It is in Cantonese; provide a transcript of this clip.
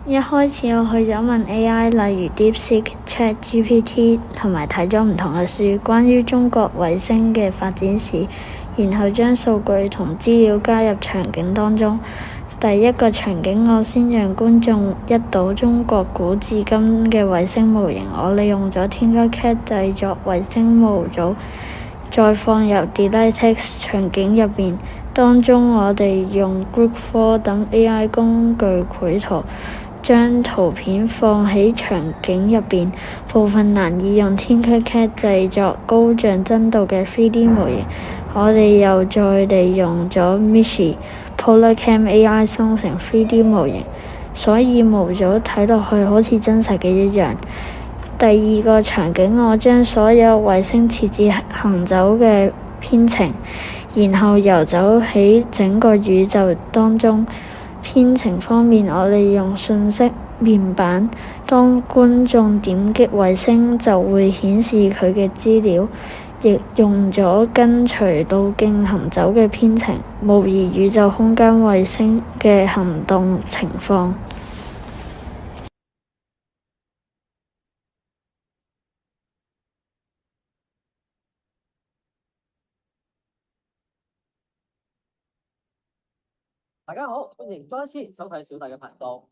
一開始我去咗問 AI，例如 DeepSeek、ChatGPT，同埋睇咗唔同嘅書，關於中國衛星嘅發展史，然後將數據同資料加入場景當中。第一個場景，我先讓觀眾一睹中國古至今嘅衛星模型。我利用咗 Tinkercad 製作衛星模組，再放入 DelightX 場景入面。當中我哋用 Group 4等 AI 工具繪圖，將圖片放喺場景入邊，部分難以用 Tinkercad 製作高像真度嘅 3D 模型，我哋又再利用咗 Mishii、PolarCam AI 生成 3D 模型，所以模組睇落去好似真實嘅一樣。第二個場景，我將所有衛星設置行走嘅編程，然後遊走喺整個宇宙當中。編程方面，我利用信息面板，當觀眾點擊衛星就會顯示佢嘅資料，亦用咗跟隨路徑行走嘅編程，模擬宇宙空間衛星嘅行動情況。大家好，歡迎再一次收睇小弟嘅頻道。